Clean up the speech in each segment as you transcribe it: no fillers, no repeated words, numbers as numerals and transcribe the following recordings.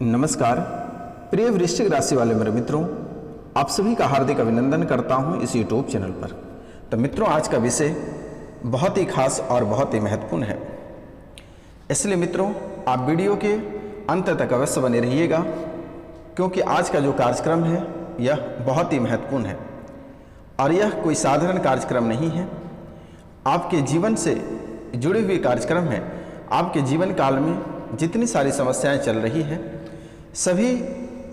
नमस्कार प्रिय वृश्चिक राशि वाले मेरे मित्रों, आप सभी का हार्दिक अभिनंदन करता हूं इस यूट्यूब चैनल पर। तो मित्रों, आज का विषय बहुत ही खास और बहुत ही महत्वपूर्ण है, इसलिए मित्रों आप वीडियो के अंत तक अवश्य बने रहिएगा, क्योंकि आज का जो कार्यक्रम है यह बहुत ही महत्वपूर्ण है और यह कोई साधारण कार्यक्रम नहीं है। आपके जीवन से जुड़े हुए कार्यक्रम है। आपके जीवन काल में जितनी सारी समस्याएं चल रही हैं, सभी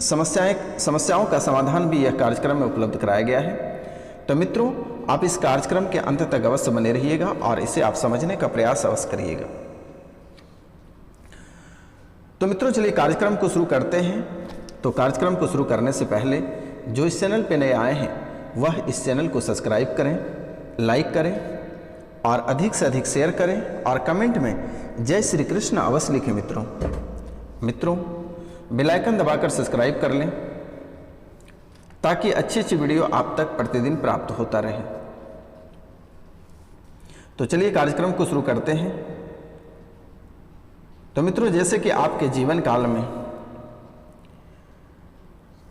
समस्याओं का समाधान भी यह कार्यक्रम में उपलब्ध कराया गया है। तो मित्रों, आप इस कार्यक्रम के अंत तक अवश्य बने रहिएगा और इसे आप समझने का प्रयास अवश्य करिएगा। तो मित्रों, चलिए कार्यक्रम को शुरू करते हैं। तो कार्यक्रम को शुरू करने से पहले जो इस चैनल पर नए आए हैं वह इस चैनल को सब्सक्राइब करें, लाइक करें और अधिक से अधिक शेयर करें और कमेंट में जय श्री कृष्ण अवश्य लिखें। मित्रों बेल आइकन दबाकर सब्सक्राइब कर लें ताकि अच्छी अच्छी वीडियो आप तक प्रतिदिन प्राप्त होता रहे। तो चलिए कार्यक्रम को शुरू करते हैं। तो मित्रों, जैसे कि आपके जीवन काल में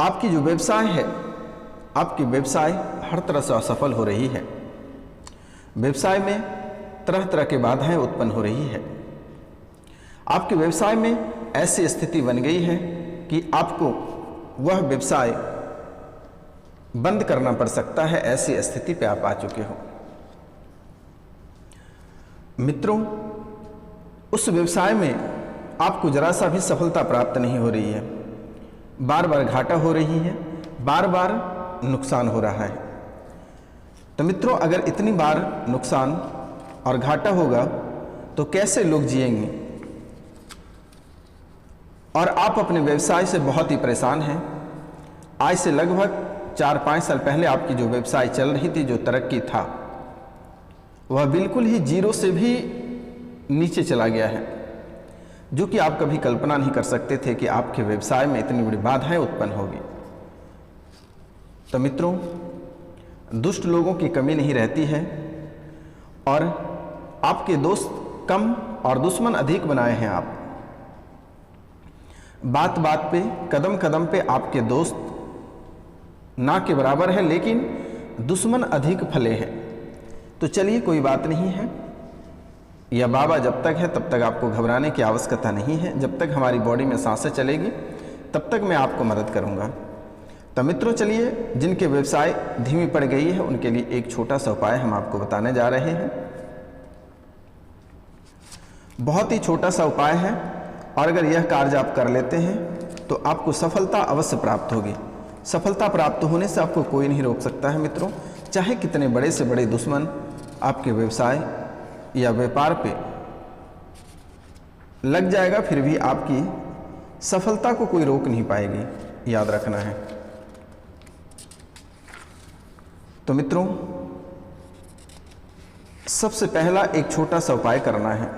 आपकी जो व्यवसाय है, आपकी व्यवसाय हर तरह से असफल हो रही है। व्यवसाय में तरह तरह की बाधाएं उत्पन्न हो रही है। आपके व्यवसाय में ऐसी स्थिति बन गई है कि आपको वह व्यवसाय बंद करना पड़ सकता है। ऐसी स्थिति पे आप आ चुके हो। मित्रों, उस व्यवसाय में आपको जरा सा भी सफलता प्राप्त नहीं हो रही है। बार बार घाटा हो रही है, बार बार नुकसान हो रहा है। तो मित्रों, अगर इतनी बार नुकसान और घाटा होगा तो कैसे लोग जिएंगे। और आप अपने व्यवसाय से बहुत ही परेशान हैं। आज से लगभग 4-5 साल पहले आपकी जो व्यवसाय चल रही थी, जो तरक्की था, वह बिल्कुल ही जीरो से भी नीचे चला गया है, जो कि आप कभी कल्पना नहीं कर सकते थे कि आपके व्यवसाय में इतनी बड़ी बाधाएं उत्पन्न होगी। तो मित्रों, दुष्ट लोगों की कमी नहीं रहती है और आपके दोस्त कम और दुश्मन अधिक बनाए हैं आप। बात बात पे, कदम कदम पे आपके दोस्त ना के बराबर है, लेकिन दुश्मन अधिक फले हैं। तो चलिए, कोई बात नहीं है। यह बाबा जब तक है तब तक आपको घबराने की आवश्यकता नहीं है। जब तक हमारी बॉडी में सांसें चलेगी तब तक मैं आपको मदद करूंगा। तो मित्रों, चलिए, जिनके व्यवसाय धीमी पड़ गई है उनके लिए एक छोटा सा उपाय हम आपको बताने जा रहे हैं। बहुत ही छोटा सा उपाय है और अगर यह कार्य आप कर लेते हैं तो आपको सफलता अवश्य प्राप्त होगी। सफलता प्राप्त होने से आपको कोई नहीं रोक सकता है। मित्रों, चाहे कितने बड़े से बड़े दुश्मन आपके व्यवसाय या व्यापार पे लग जाएगा, फिर भी आपकी सफलता को कोई रोक नहीं पाएगी। याद रखना है। तो मित्रों, सबसे पहला एक छोटा सा उपाय करना है।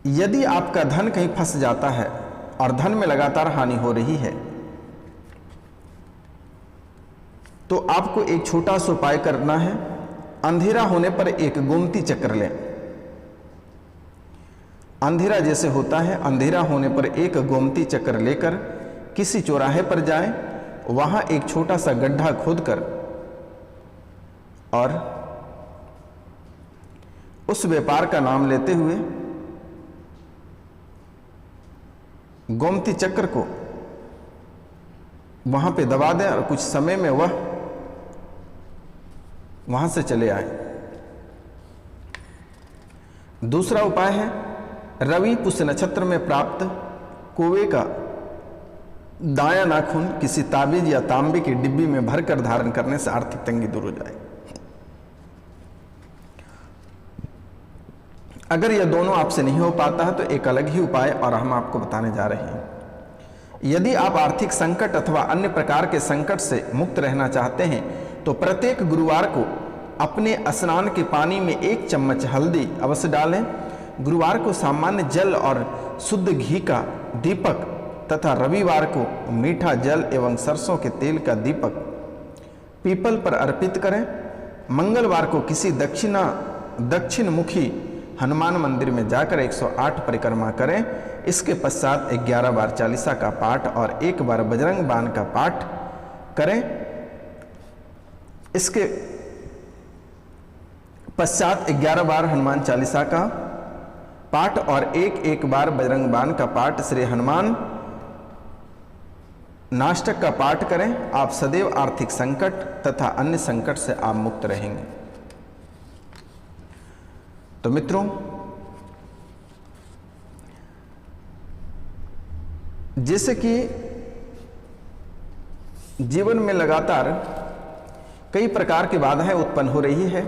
यदि आपका धन कहीं फंस जाता है और धन में लगातार हानि हो रही है, तो आपको एक छोटा सा उपाय करना है। अंधेरा होने पर एक गोमती चक्र लें। अंधेरा जैसे होता है, अंधेरा होने पर एक गोमती चक्र लेकर किसी चौराहे पर जाएं, वहां एक छोटा सा गड्ढा खोदकर और उस व्यापार का नाम लेते हुए गोमती चक्र को वहां पे दबा दें और कुछ समय में वह वहां से चले आए। दूसरा उपाय है, रवि पुष्य नक्षत्र में प्राप्त कोवे का दाया नाखून किसी ताबीज या तांबे की डिब्बी में भरकर धारण करने से आर्थिक तंगी दूर हो जाए। अगर यह दोनों आपसे नहीं हो पाता है तो एक अलग ही उपाय और हम आपको बताने जा रहे हैं। यदि आप आर्थिक संकट अथवा अन्य प्रकार के संकट से मुक्त रहना चाहते हैं तो प्रत्येक गुरुवार को अपने स्नान के पानी में 1 चम्मच हल्दी अवश्य डालें। गुरुवार को सामान्य जल और शुद्ध घी का दीपक तथा रविवार को मीठा जल एवं सरसों के तेल का दीपक पीपल पर अर्पित करें। मंगलवार को किसी दक्षिण मुखी हनुमान मंदिर में जाकर 108 परिक्रमा करें इसके पश्चात 11 बार चालीसा का पाठ और 1 बार बजरंग बाण का पाठ करें। इसके पश्चात 11 बार हनुमान चालीसा का पाठ और 1 बार बजरंग बाण का पाठ श्री हनुमान नाष्टक का पाठ करें। आप सदैव आर्थिक संकट तथा अन्य संकट से आप मुक्त रहेंगे। तो मित्रों, जैसे कि जीवन में लगातार कई प्रकार की बाधाएं उत्पन्न हो रही है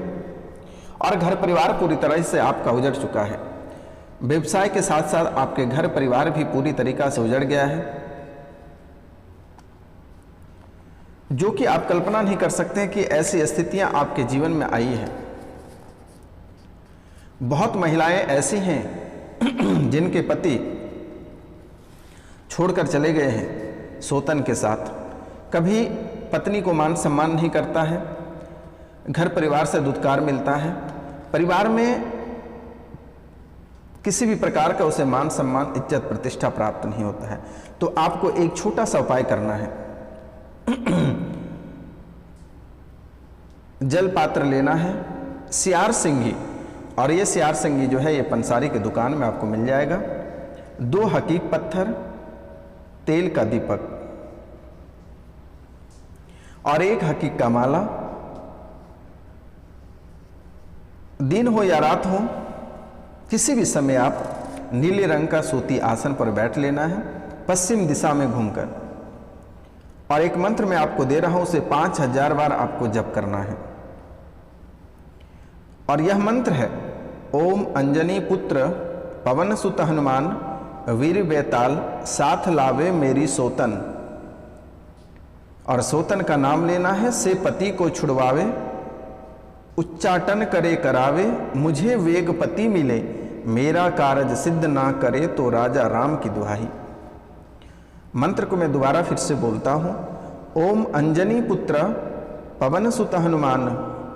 और घर परिवार पूरी तरह से आपका उजड़ चुका है। व्यवसाय के साथ साथ आपके घर परिवार भी पूरी तरीका से उजड़ गया है, जो कि आप कल्पना नहीं कर सकते कि ऐसी स्थितियां आपके जीवन में आई है। बहुत महिलाएं ऐसी हैं जिनके पति छोड़कर चले गए हैं सौतन के साथ। कभी पत्नी को मान सम्मान नहीं करता है, घर परिवार से दुत्कार मिलता है, परिवार में किसी भी प्रकार का उसे मान सम्मान इज्जत प्रतिष्ठा प्राप्त नहीं होता है। तो आपको एक छोटा सा उपाय करना है। जल पात्र लेना है, सियार सिंगी, और ये सियार सिंगी जो है ये पंसारी की दुकान में आपको मिल जाएगा। 2 हकीक पत्थर, तेल का दीपक और 1 हकीक का माला। दिन हो या रात हो, किसी भी समय आप नीले रंग का सूती आसन पर बैठ लेना है, पश्चिम दिशा में घूमकर, और एक मंत्र मैं आपको दे रहा हूं, उसे 5000 बार आपको जप करना है। और यह मंत्र है, ओम अंजनी पुत्र पवन सुत हनुमान वीर बेताल साथ लावे मेरी सोतन। और सोतन का नाम लेना है, से पति को छुड़वावे उच्चाटन करे करावे, मुझे वेगपति मिले मेरा कारज सिद्ध ना करे तो राजा राम की दुहाई। मंत्र को मैं दोबारा फिर से बोलता हूं, ओम अंजनी पुत्र पवन सुत हनुमान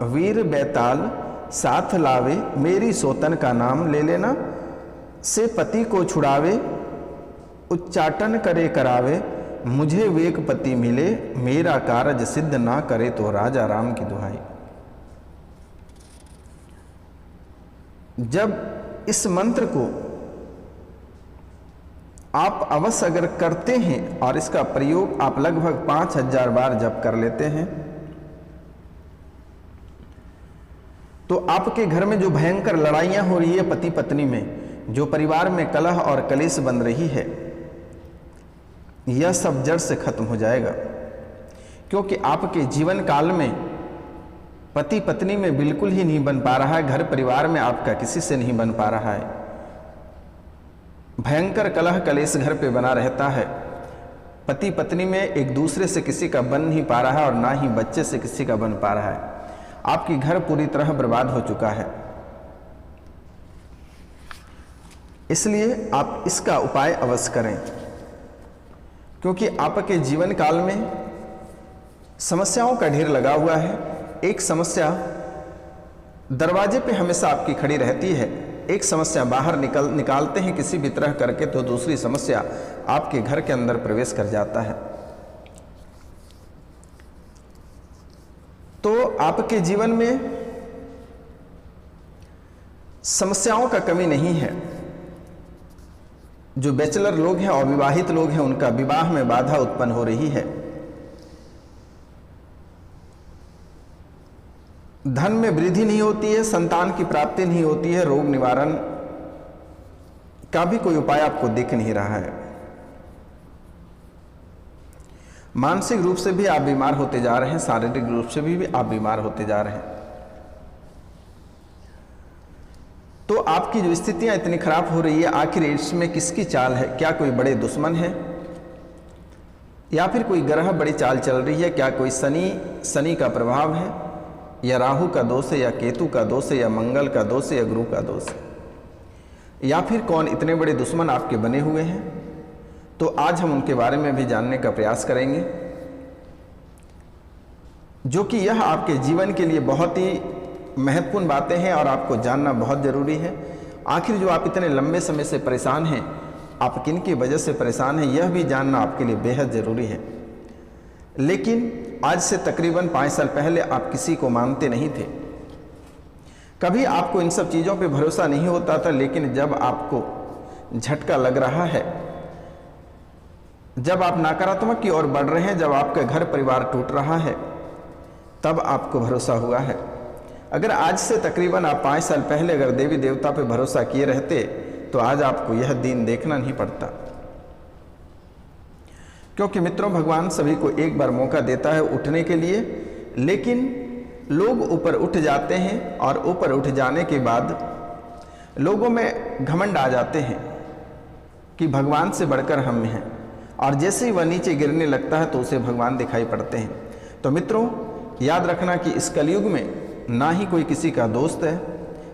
वीर बेताल साथ लावे मेरी सोतन का नाम ले लेना, से पति को छुड़ावे उच्चाटन करे करावे, मुझे वेगपति मिले मेरा कारज सिद्ध ना करे तो राजा राम की दुहाई। जब इस मंत्र को आप अवश्य अगर करते हैं और इसका प्रयोग आप लगभग 5000 बार जप कर लेते हैं, तो आपके घर में जो भयंकर लड़ाइयां हो रही है पति पत्नी में, जो परिवार में कलह और कलेश बन रही है, यह सब जड़ से खत्म हो जाएगा। क्योंकि आपके जीवन काल में पति पत्नी में बिल्कुल ही नहीं बन पा रहा है, घर परिवार में आपका किसी से नहीं बन पा रहा है, भयंकर कलह कलेश घर पे बना रहता है, पति पत्नी में एक दूसरे से किसी का बन नहीं पा रहा है और ना ही बच्चे से किसी का बन पा रहा है। आपकी घर पूरी तरह बर्बाद हो चुका है। इसलिए आप इसका उपाय अवश्य करें, क्योंकि आपके जीवन काल में समस्याओं का ढेर लगा हुआ है। एक समस्या दरवाजे पे हमेशा आपकी खड़ी रहती है, एक समस्या बाहर निकालते हैं किसी भी तरह करके तो दूसरी समस्या आपके घर के अंदर प्रवेश कर जाता है। तो आपके जीवन में समस्याओं का कमी नहीं है। जो बैचलर लोग हैं, अविवाहित लोग हैं, उनका विवाह में बाधा उत्पन्न हो रही है, धन में वृद्धि नहीं होती है, संतान की प्राप्ति नहीं होती है, रोग निवारण का भी कोई उपाय आपको दिख नहीं रहा है, मानसिक रूप से भी आप बीमार होते जा रहे हैं, शारीरिक रूप से भी आप बीमार होते जा रहे हैं। तो आपकी जो स्थितियां इतनी खराब हो रही है, आखिर इसमें किसकी चाल है? क्या कोई बड़े दुश्मन है या फिर कोई ग्रह बड़ी चाल चल रही है? क्या कोई शनि का प्रभाव है, या राहु का दोष है, या केतु का दोष है, या मंगल का दोष है, या गुरु का दोष है, या फिर कौन इतने बड़े दुश्मन आपके बने हुए हैं? तो आज हम उनके बारे में भी जानने का प्रयास करेंगे, जो कि यह आपके जीवन के लिए बहुत ही महत्वपूर्ण बातें हैं और आपको जानना बहुत जरूरी है। आखिर जो आप इतने लंबे समय से परेशान हैं, आप किन की वजह से परेशान हैं यह भी जानना आपके लिए बेहद ज़रूरी है। लेकिन आज से तकरीबन 5 साल पहले आप किसी को मानते नहीं थे, कभी आपको इन सब चीज़ों पे भरोसा नहीं होता था। लेकिन जब आपको झटका लग रहा है, जब आप नकारात्मक की ओर बढ़ रहे हैं, जब आपका घर परिवार टूट रहा है, तब आपको भरोसा हुआ है। अगर आज से तकरीबन आप 5 साल पहले अगर देवी देवता पे भरोसा किए रहते तो आज आपको यह दिन देखना नहीं पड़ता। क्योंकि मित्रों, भगवान सभी को एक बार मौका देता है उठने के लिए, लेकिन लोग ऊपर उठ जाते हैं और ऊपर उठ जाने के बाद लोगों में घमंड आ जाते हैं कि भगवान से बढ़कर हम हैं, और जैसे ही वह नीचे गिरने लगता है तो उसे भगवान दिखाई पड़ते हैं। तो मित्रों, याद रखना कि इस कलयुग में ना ही कोई किसी का दोस्त है,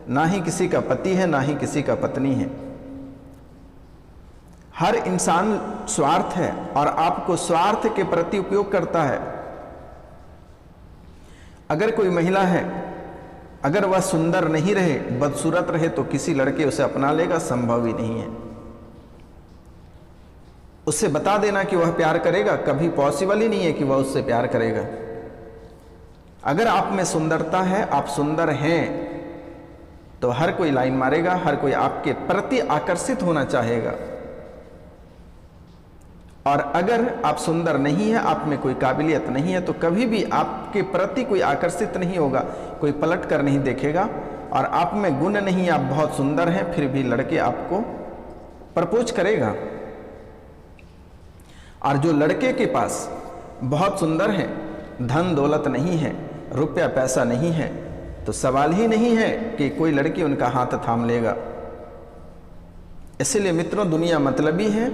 ना ही किसी का पति है, ना ही किसी का पत्नी है। हर इंसान स्वार्थ है और आपको स्वार्थ के प्रति उपयोग करता है। अगर कोई महिला है, अगर वह सुंदर नहीं रहे, बदसूरत रहे, तो किसी लड़के उसे अपना लेगा? संभव ही नहीं है। उससे बता देना कि वह प्यार करेगा, कभी पॉसिबल ही नहीं है कि वह उससे प्यार करेगा। अगर आप में सुंदरता है, आप सुंदर हैं, तो हर कोई लाइन मारेगा, हर कोई आपके प्रति आकर्षित होना चाहेगा। और अगर आप सुंदर नहीं है, आप में कोई काबिलियत नहीं है, तो कभी भी आपके प्रति कोई आकर्षित नहीं होगा, कोई पलट कर नहीं देखेगा। और आप में गुण नहीं, आप बहुत सुंदर हैं, फिर भी लड़के आपको प्रपोज करेगा। और जो लड़के के पास बहुत सुंदर है, धन दौलत नहीं है, रुपया पैसा नहीं है, तो सवाल ही नहीं है कि कोई लड़की उनका हाथ थाम लेगा। इसलिए मित्रों, दुनिया मतलबी है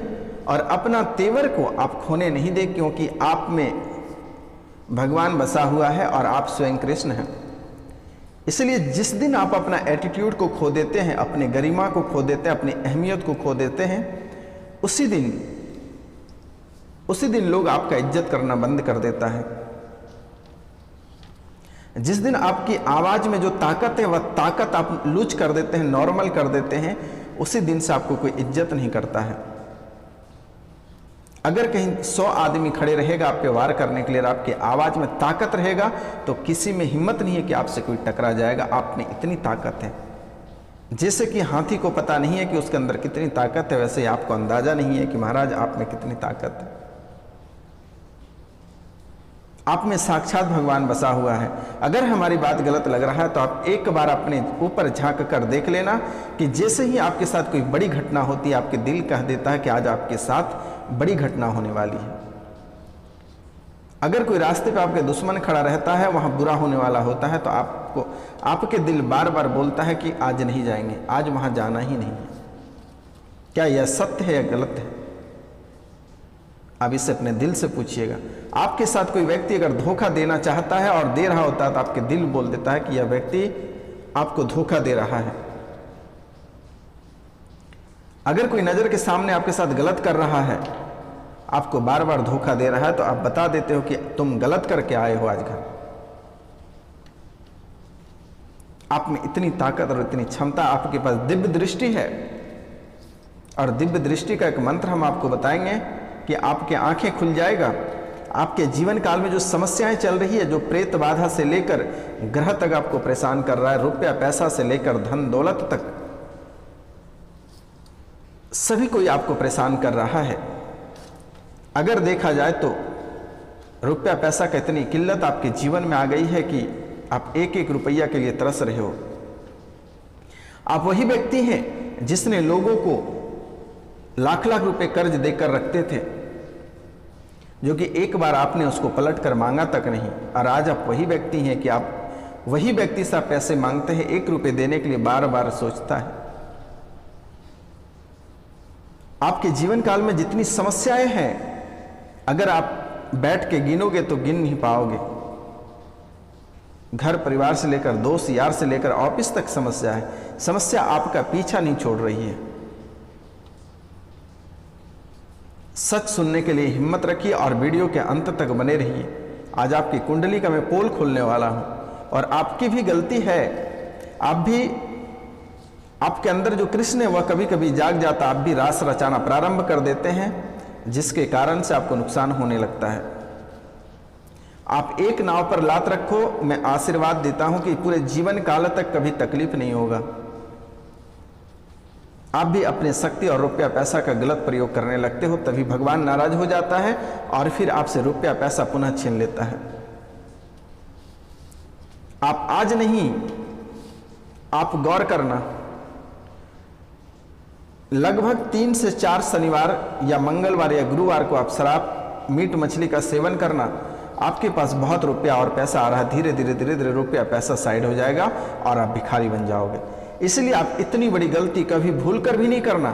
और अपना तेवर को आप खोने नहीं दे, क्योंकि आप में भगवान बसा हुआ है और आप स्वयं कृष्ण हैं। इसलिए जिस दिन आप अपना एटीट्यूड को खो देते हैं, अपनी गरिमा को खो देते हैं, अपनी अहमियत को खो देते हैं, उसी दिन लोग आपका इज्जत करना बंद कर देता है। जिस दिन आपकी आवाज में जो ताकत है, वह ताकत आप लूज कर देते हैं, नॉर्मल कर देते हैं, उसी दिन से आपको कोई इज्जत नहीं करता है। अगर कहीं 100 आदमी खड़े रहेगा आप पे वार करने के लिए, आपकी आवाज में ताकत रहेगा, तो किसी में हिम्मत नहीं है कि आपसे कोई टकरा जाएगा। आप में इतनी ताकत है। जैसे कि हाथी को पता नहीं है कि उसके अंदर कितनी ताकत है, वैसे ही आपको अंदाजा नहीं है कि महाराज आप में कितनी ताकत है। आप में साक्षात भगवान बसा हुआ है। अगर हमारी बात गलत लग रहा है तो आप एक बार अपने ऊपर झांक कर देख लेना कि जैसे ही आपके साथ कोई बड़ी घटना होती है, आपके दिल कह देता है कि आज आपके साथ बड़ी घटना होने वाली है। अगर कोई रास्ते पे आपके दुश्मन खड़ा रहता है, वहां बुरा होने वाला होता है, तो आपके दिल बार बार बोलता है कि आज नहीं जाएंगे, आज वहां जाना ही नहीं है। क्या यह सत्य है या गलत है? आप इससे अपने दिल से पूछिएगा। आपके साथ कोई व्यक्ति अगर धोखा देना चाहता है और दे रहा होता है, तो आपके दिल बोल देता है कि यह व्यक्ति आपको धोखा दे रहा है। अगर कोई नजर के सामने आपके साथ गलत कर रहा है, आपको बार बार धोखा दे रहा है, तो आप बता देते हो कि तुम गलत करके आए हो आज घर। आप में इतनी ताकत और इतनी क्षमता, आपके पास दिव्य दृष्टि है। और दिव्य दृष्टि का एक मंत्र हम आपको बताएंगे कि आपकी आंखें खुल जाएगा। आपके जीवन काल में जो समस्याएं चल रही है, जो प्रेत बाधा से लेकर ग्रह तक आपको परेशान कर रहा है, रुपया पैसा से लेकर धन दौलत तक, सभी कोई आपको परेशान कर रहा है। अगर देखा जाए तो रुपया पैसा का इतनी किल्लत आपके जीवन में आ गई है कि आप एक एक रुपया के लिए तरस रहे हो। आप वही व्यक्ति हैं जिसने लोगों को लाख लाख रुपए कर्ज देकर रखते थे, जो कि एक बार आपने उसको पलट कर मांगा तक नहीं। और आज आप वही व्यक्ति हैं कि आप वही व्यक्ति से आप पैसे मांगते हैं, 1 रुपए देने के लिए बार बार सोचता है। आपके जीवन काल में जितनी समस्याएं हैं, अगर आप बैठ के गिनोगे तो गिन नहीं पाओगे। घर परिवार से लेकर दोस्त यार से लेकर ऑफिस तक समस्या है। समस्या आपका पीछा नहीं छोड़ रही है। सच सुनने के लिए हिम्मत रखिए और वीडियो के अंत तक बने रहिए। आज आपकी कुंडली का मैं पोल खोलने वाला हूं और आपकी भी गलती है। आप भी आपके अंदर जो कृष्ण है वह कभी कभी जाग जाता, आप भी रास रचाना प्रारंभ कर देते हैं, जिसके कारण से आपको नुकसान होने लगता है। आप एक नाव पर लात रखो, मैं आशीर्वाद देता हूं कि पूरे जीवन काल तक कभी तकलीफ नहीं होगा। आप भी अपने शक्ति और रुपया पैसा का गलत प्रयोग करने लगते हो, तभी भगवान नाराज हो जाता है और फिर आपसे रुपया पैसा पुनः छीन लेता है। आप आज नहीं, आप गौर करना, लगभग 3 से 4 शनिवार या मंगलवार या गुरुवार को आप शराब मीट मछली का सेवन करना, आपके पास बहुत रुपया और पैसा आ रहा है, धीरे धीरे धीरे धीरे रुपया पैसा साइड हो जाएगा और आप भिखारी बन जाओगे। इसलिए आप इतनी बड़ी गलती कभी भूल कर भी नहीं करना।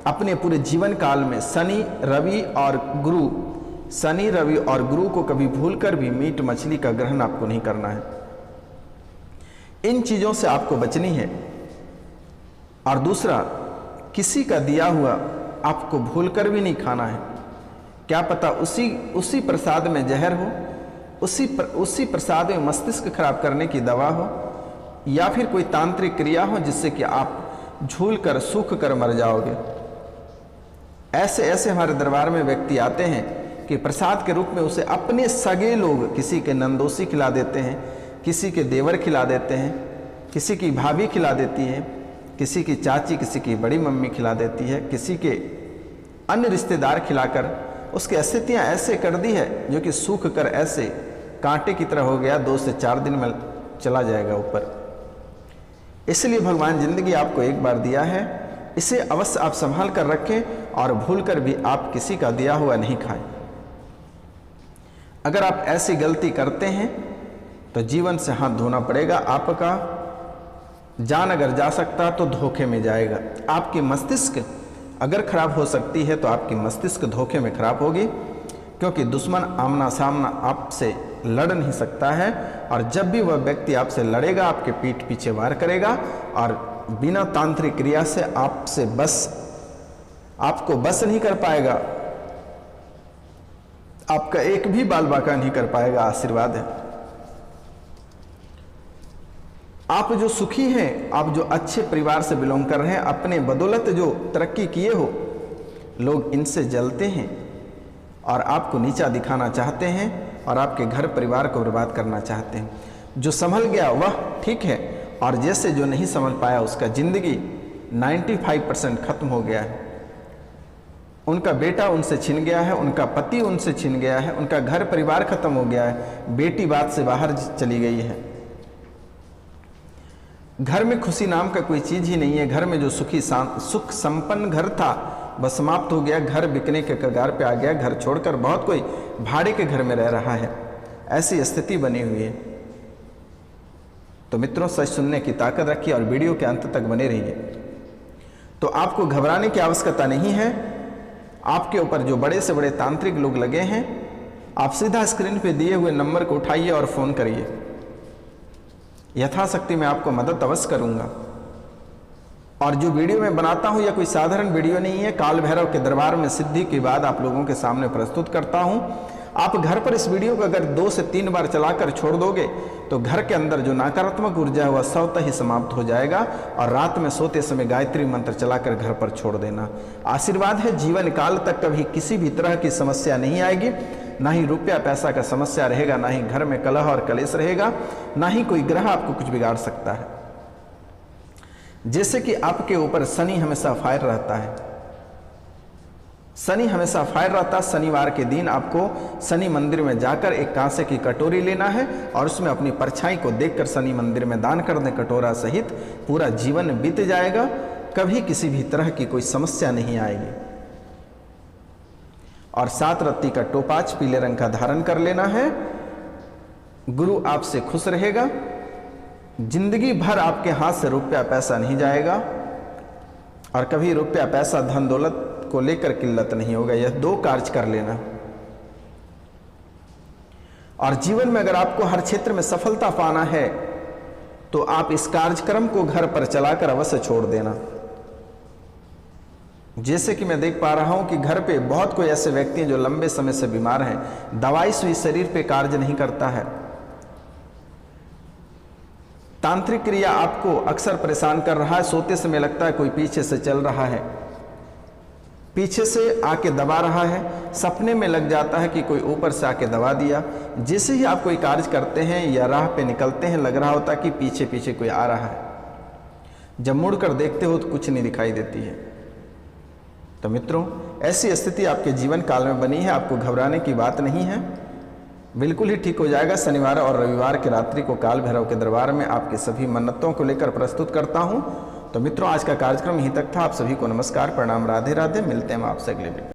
अपने पूरे जीवन काल में शनि रवि और गुरु को कभी भूल कर भी मीट मछली का ग्रहण आपको नहीं करना है। इन चीजों से आपको बचनी है। और दूसरा, किसी का दिया हुआ आपको भूल कर भी नहीं खाना है। क्या पता उसी प्रसाद में जहर हो, उसी प्रसाद में मस्तिष्क खराब करने की दवा हो, या फिर कोई तांत्रिक क्रिया हो जिससे कि आप झूल कर सूख कर मर जाओगे। ऐसे ऐसे हमारे दरबार में व्यक्ति आते हैं कि प्रसाद के रूप में उसे अपने सगे लोग, किसी के नंदोसी खिला देते हैं, किसी के देवर खिला देते हैं, किसी की भाभी खिला देती है, किसी की चाची, किसी की बड़ी मम्मी खिला देती है, किसी के अन्य रिश्तेदार खिलाकर उसकी स्थितियाँ ऐसे कर दी है जो कि सूख कर ऐसे कांटे की तरह हो गया, 2 से 4 दिन में चला जाएगा ऊपर। इसलिए भगवान जिंदगी आपको एक बार दिया है, इसे अवश्य आप संभाल कर रखें और भूल कर भी आप किसी का दिया हुआ नहीं खाएं। अगर आप ऐसी गलती करते हैं तो जीवन से हाथ धोना पड़ेगा। आपका जान अगर जा सकता तो धोखे में जाएगा। आपकी मस्तिष्क अगर खराब हो सकती है तो आपकी मस्तिष्क धोखे में खराब होगी, क्योंकि दुश्मन आमना सामना आपसे लड़ नहीं सकता है, और जब भी वह व्यक्ति आपसे लड़ेगा आपके पीठ पीछे वार करेगा और बिना तांत्रिक क्रिया से आपको बस नहीं कर पाएगा, आपका एक भी बाल बाका नहीं कर पाएगा। आशीर्वाद है। आप जो सुखी हैं, आप जो अच्छे परिवार से बिलोंग कर रहे हैं, अपने बदौलत जो तरक्की किए हो, लोग इनसे जलते हैं और आपको नीचा दिखाना चाहते हैं और आपके घर परिवार को बर्बाद करना चाहते हैं। जो संभल गया वह ठीक है, और जैसे जो नहीं संभल पाया उसका जिंदगी 95% खत्म हो गया है। उनका बेटा उनसे छिन गया है, उनका पति उनसे छिन गया है, उनका घर परिवार खत्म हो गया है, बेटी बात से बाहर चली गई है। घर में खुशी नाम का कोई चीज ही नहीं है। घर में जो सुख संपन्न घर था वह समाप्त हो गया, घर बिकने के कगार पे आ गया। घर छोड़कर बहुत कोई भाड़े के घर में रह रहा है, ऐसी स्थिति बनी हुई है। तो मित्रों, सच सुनने की ताकत रखिए और वीडियो के अंत तक बने रहिए। तो आपको घबराने की आवश्यकता नहीं है। आपके ऊपर जो बड़े से बड़े तांत्रिक लोग लगे हैं, आप सीधा स्क्रीन पे दिए हुए नंबर को उठाइए और फोन करिए। यथाशक्ति मैं आपको मदद अवश्य करूंगा। और जो वीडियो मैं बनाता हूं यह कोई साधारण वीडियो नहीं है। काल भैरव के दरबार में सिद्धि के बाद आप लोगों के सामने प्रस्तुत करता हूं। आप घर पर इस वीडियो को अगर 2 से 3 बार चलाकर छोड़ दोगे तो घर के अंदर जो नकारात्मक ऊर्जा है वह स्वतः ही समाप्त हो जाएगा। और रात में सोते समय गायत्री मंत्र चलाकर घर पर छोड़ देना। आशीर्वाद है, जीवन काल तक कभी किसी भी तरह की समस्या नहीं आएगी। ना ही रुपया पैसा का समस्या रहेगा, ना ही घर में कलह और कलेश रहेगा, ना ही कोई ग्रह आपको कुछ बिगाड़ सकता है। जैसे कि आपके ऊपर शनि हमेशा फायर रहता है, शनि हमेशा फायर रहता है। शनिवार के दिन आपको शनि मंदिर में जाकर एक कांसे की कटोरी लेना है और उसमें अपनी परछाई को देखकर शनि मंदिर में दान कर दें, कटोरा सहित। पूरा जीवन बीत जाएगा, कभी किसी भी तरह की कोई समस्या नहीं आएगी। और 7 रत्ती का टोपाज पीले रंग का धारण कर लेना है। गुरु आपसे खुश रहेगा, जिंदगी भर आपके हाथ से रुपया पैसा नहीं जाएगा और कभी रुपया पैसा धन दौलत को लेकर किल्लत नहीं होगा। यह 2 कार्य कर लेना। और जीवन में अगर आपको हर क्षेत्र में सफलता पाना है तो आप इस कार्यक्रम को घर पर चलाकर अवश्य छोड़ देना। जैसे कि मैं देख पा रहा हूं कि घर पे बहुत कोई ऐसे व्यक्ति हैं जो लंबे समय से बीमार हैं, दवाई सुई शरीर पे कार्य नहीं करता है। तांत्रिक क्रिया आपको अक्सर परेशान कर रहा है। सोते समय लगता है कोई पीछे से चल रहा है, पीछे से आके दबा रहा है। सपने में लग जाता है कि कोई ऊपर से आके दबा दिया। जैसे ही आप कोई कार्य करते हैं या राह पे निकलते हैं, लग रहा होता है कि पीछे पीछे कोई आ रहा है। जब मुड़कर देखते हो तो कुछ नहीं दिखाई देती है। तो मित्रों, ऐसी स्थिति आपके जीवन काल में बनी है। आपको घबराने की बात नहीं है, बिल्कुल ही ठीक हो जाएगा। शनिवार और रविवार की रात्रि को काल भैरव के दरबार में आपकी सभी मन्नतों को लेकर प्रस्तुत करता हूं। तो मित्रों, आज का कार्यक्रम यहीं तक था। आप सभी को नमस्कार, प्रणाम, राधे राधे। मिलते हैं हम आपसे अगले वीडियो।